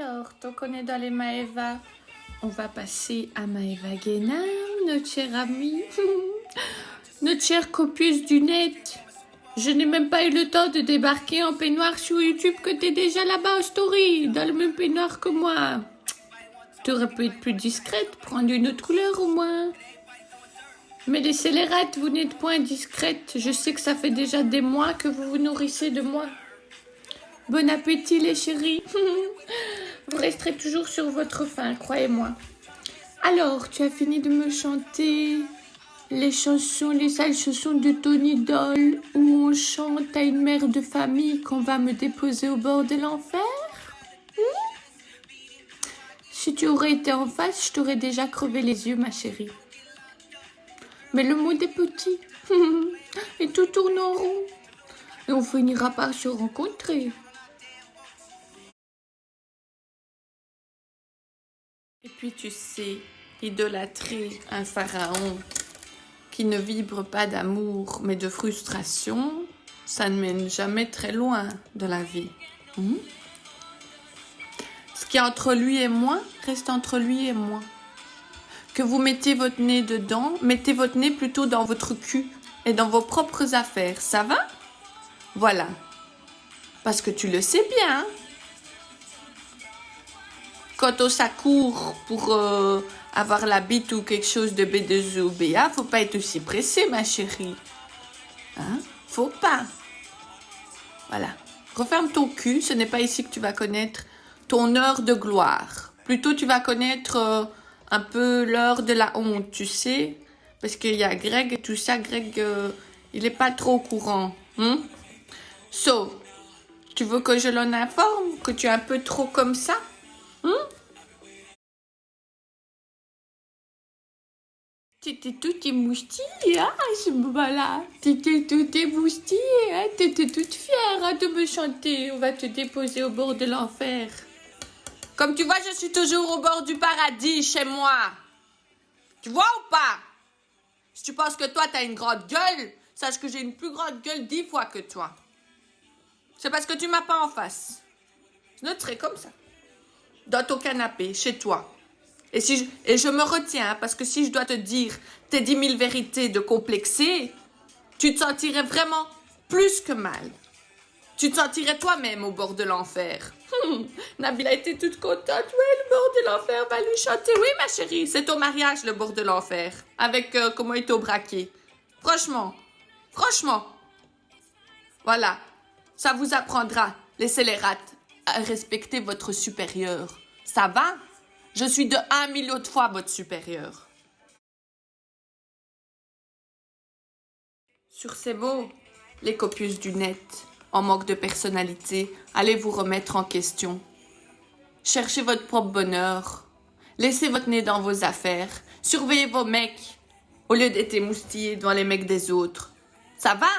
Alors, tant qu'on est dans les Maeva, on va passer à Maeva Guénam, notre chère amie, notre chère copieuse du net. Je n'ai même pas eu le temps de débarquer en peignoir sur YouTube que t'es déjà là-bas au story, dans le même peignoir que moi. T'aurais pu être plus discrète, prendre une autre couleur au moins. Mais les scélérates, vous n'êtes point discrète. Je sais que ça fait déjà des mois que vous vous nourrissez de moi. Bon appétit les chéris. Vous resterez toujours sur votre faim, croyez-moi. Alors, tu as fini de me chanter les chansons, les sales chansons de ton idole où on chante à une mère de famille qu'on va me déposer au bord de l'enfer? Si tu aurais été en face, je t'aurais déjà crevé les yeux, ma chérie. Mais le monde est petit et tout tourne en rond et on finira par se rencontrer. Et puis tu sais, idolâtrer un pharaon qui ne vibre pas d'amour mais de frustration, ça ne mène jamais très loin dans la vie. Ce qui est entre lui et moi reste entre lui et moi. Que vous mettez votre nez dedans, mettez votre nez plutôt dans votre cul et dans vos propres affaires, ça va? Voilà. Parce que tu le sais bien, hein? Quand on s'accourt pour avoir la bite ou quelque chose de B2O ou BA, faut pas être aussi pressé, ma chérie. Hein? Faut pas. Voilà. Referme ton cul, ce n'est pas ici que tu vas connaître ton heure de gloire. Plutôt, tu vas connaître un peu l'heure de la honte, tu sais? Parce qu'il y a Greg et tout ça. Greg, il est pas trop au courant. So, tu veux que je l'en informe? Que tu es un peu trop comme ça? T'étais toute émoustillée, hein, à ce moment-là. T'étais toute émoustillée, hein. T'étais toute fière, hein, de me chanter. On va te déposer au bord de l'enfer. Comme tu vois, je suis toujours au bord du paradis, chez moi. Tu vois ou pas? Si tu penses que toi, t'as une grande gueule, sache que j'ai une plus grande gueule 10 fois que toi. C'est parce que tu m'as pas en face. Sinon, tu serais comme ça. Dans ton canapé, chez toi. Et je me retiens, parce que si je dois te dire tes 10 000 vérités de complexé, tu te sentirais vraiment plus que mal. Tu te sentirais toi-même au bord de l'enfer. Nabila était toute contente. Ouais, le bord de l'enfer va lui chanter. Oui, ma chérie, c'est ton mariage, le bord de l'enfer. Avec comment il t'a braqué. Franchement. Voilà. Ça vous apprendra, les scélérates, à respecter votre supérieur. Ça va? Je suis de 1 million de fois votre supérieur. Sur ces mots, les copieuses du net, en manque de personnalité, allez vous remettre en question. Cherchez votre propre bonheur. Laissez votre nez dans vos affaires. Surveillez vos mecs, au lieu d'être émoustillés devant les mecs des autres. Ça va?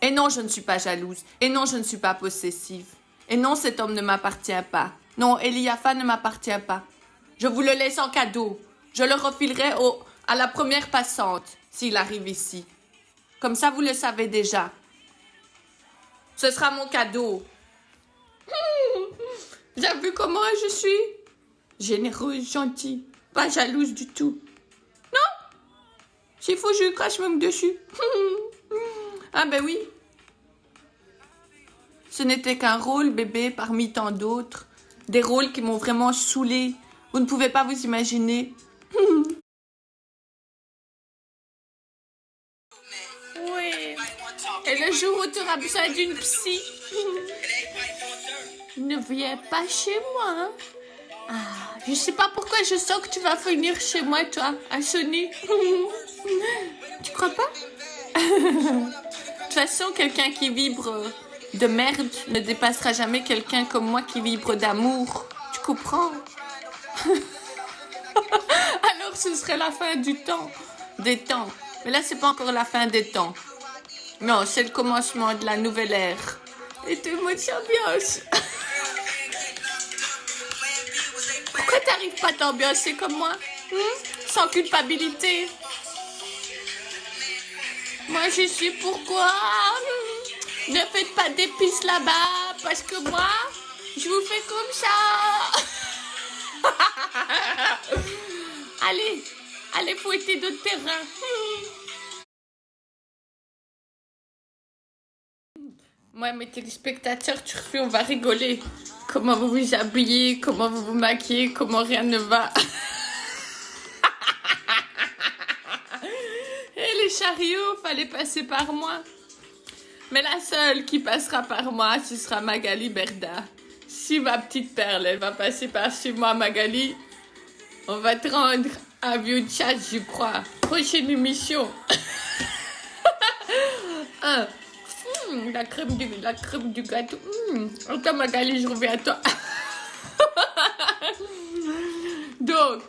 Et non, je ne suis pas jalouse. Et non, je ne suis pas possessive. Et non, cet homme ne m'appartient pas. Non, Eliafa ne m'appartient pas. Je vous le laisse en cadeau. Je le refilerai à la première passante, s'il arrive ici. Comme ça, vous le savez déjà. Ce sera mon cadeau. J'ai vu comment je suis? Généreuse, gentille, pas jalouse du tout. Non? S'il faut, je lui crache même dessus. Ah ben oui. Ce n'était qu'un rôle, bébé, parmi tant d'autres. Des rôles qui m'ont vraiment saoulée. Vous ne pouvez pas vous imaginer. Oui. Et le jour où tu auras besoin d'une psy, ne viens pas chez moi. Hein? Ah, je sais pas pourquoi je sens que tu vas venir chez moi, toi, à Sony. Tu crois pas? De toute façon, quelqu'un qui vibre de merde ne dépassera jamais quelqu'un comme moi qui vibre d'amour. Tu comprends? Alors ce serait la fin du temps, des temps. Mais là, c'est pas encore la fin des temps. Non, c'est le commencement de la nouvelle ère. Et tout le monde s'ambiance. Pourquoi t'arrives pas à t'ambiancer comme moi? Sans culpabilité. Moi, je suis pourquoi? Ne faites pas d'épices là-bas, parce que moi, Je vous fais comme ça. Allez, allez fouetter d'autres terrains. Moi, mes téléspectateurs turfus, on va rigoler. Comment vous vous habillez, comment vous vous maquillez, comment rien ne va. Et les chariots, fallait passer par moi. Mais la seule qui passera par moi, ce sera Magali Berda. Si ma petite perle, elle va passer par chez moi, Magali, on va te rendre un vieux chat, je crois. Prochaine émission. La crème du gâteau. Attends, Magali, je reviens à toi. Donc,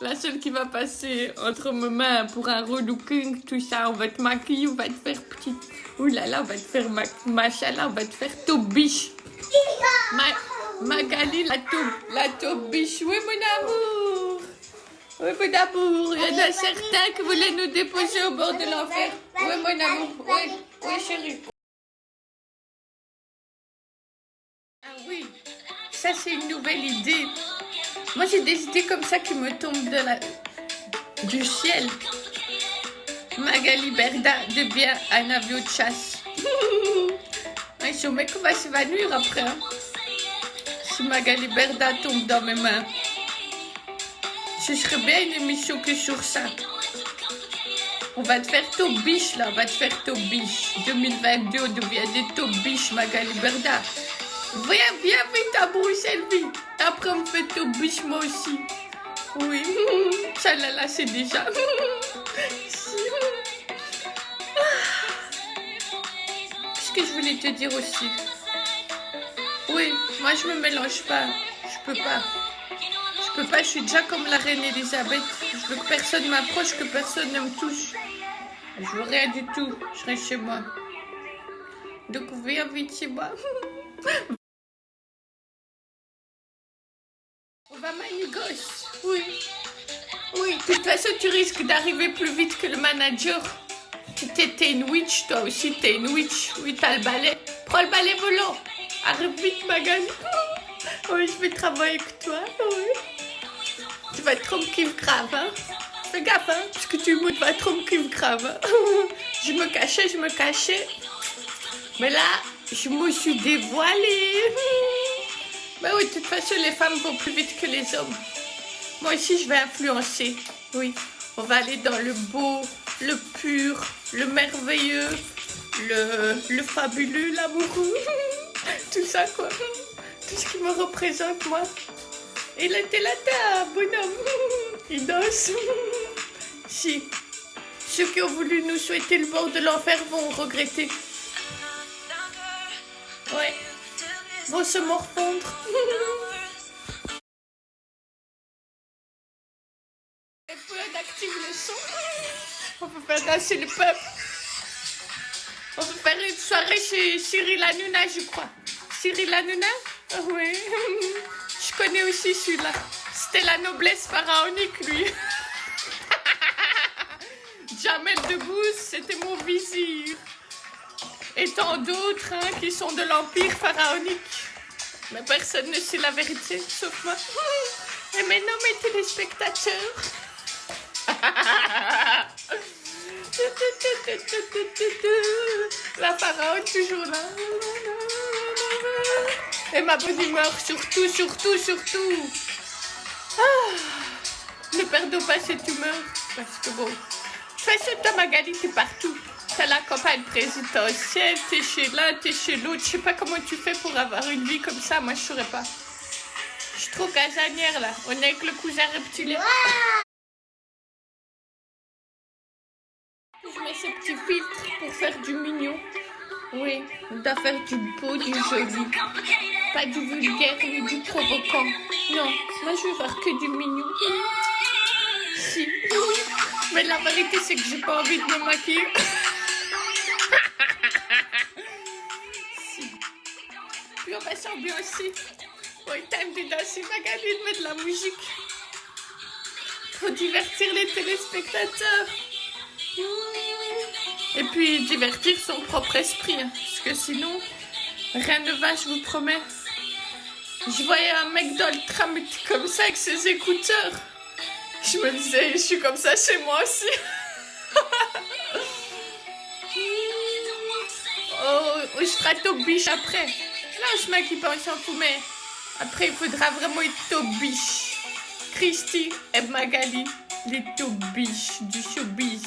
la seule qui va passer entre mes mains pour un relooking, tout ça, on va te maquiller, on va te faire petite. Ouh là là, on va te faire machallah, on va te faire taubiche. Magali, la taubiche. Oui, mon amour. Oui, mon amour. Il y en a certains qui voulaient nous déposer au bord de l'enfer. Oui, mon amour. Oui, chérie. Ah oui, ça c'est une nouvelle idée. Moi j'ai des idées comme ça qui me tombent du ciel. Magali Berda devient un avion de chasse. Ouais, je mec qu'on va s'évanouir après. Hein. Si Magali Berda tombe dans mes mains. Ce serait bien une émission que sur ça. On va te faire taubiche là, on va te faire taubiche. 2022, on devient des taubiches, Magali Berda. Viens vite à Bruxelles, vite. Après, on me fait taubiche, moi aussi. Oui, ça là, c'est déjà. Qu'est-ce que je voulais te dire aussi? Oui, moi, je me mélange pas. Je peux pas, je suis déjà comme la reine Elisabeth. Je veux que personne m'approche, que personne ne me touche. Je veux rien du tout, je reste chez moi. Donc, viens vite chez moi. On va manigos, oui. Oui, de toute façon, tu risques d'arriver plus vite que le manager. T'es une witch, toi aussi, t'es une witch. Oui, t'as le balai. Prends le balai volant. Arrive vite, Magali. Oui, je vais travailler avec toi, oui. Tu vas trop me kiffer grave, hein. Fais gaffe, hein, parce que tu vas trop me kiffer grave. Hein. Je me cachais. Mais là, je me suis dévoilée. Mais oui, de toute façon, les femmes vont plus vite que les hommes. Moi aussi, je vais influencer. Oui, on va aller dans le beau, le pur, le merveilleux, le fabuleux, l'amoureux. Tout ça, quoi. Tout ce qui me représente, moi. Et là, t'es là, bonhomme. Il danse. Si. Ceux qui ont voulu nous souhaiter le bord de l'enfer vont regretter. Ouais. Vont se morfondre. Et puis on active le son. On peut faire danser le peuple. On peut faire une soirée chez Cyril Hanouna, je crois. Cyril Hanouna? Oui. Je connais aussi celui-là. C'était la noblesse pharaonique, lui. Jamel Debbouze, c'était mon vizir. Et tant d'autres hein, qui sont de l'empire pharaonique. Mais personne ne sait la vérité, sauf moi. Et maintenant, mes téléspectateurs. La pharaon toujours là. Et ma bonne humeur, surtout. Ah, ne perdons pas cette humeur. Parce que bon, de toute façon, toi, Magali, t'es partout. T'as la campagne présidentielle, t'es chez l'un, t'es chez l'autre. Je sais pas comment tu fais pour avoir une vie comme ça. Moi, je saurais pas. Je suis trop casanière, là. On est avec le cousin reptilien. Je mets ce petit filtre pour faire du mignon. Oui, on doit faire du beau, du joli. Pas du vulgaire ni du provoquant. Non, moi je veux faire que du mignon. Si. Mais la vérité c'est que j'ai pas envie de me maquiller. Si. Puis on va s'ambiancer. Oui, time de danser, Magali, de mettre de la musique. Pour divertir les téléspectateurs. Et puis divertir son propre esprit, hein, parce que sinon, rien ne va, je vous promets. Je voyais un mec dans le tram comme ça avec ses écouteurs. Je me disais, je suis comme ça chez moi aussi. Oh, je serai top biche après. Là, je m'occupe, on s'en fout, mais après, il faudra vraiment être top biche. Christy et Magali, les top biches du showbiz.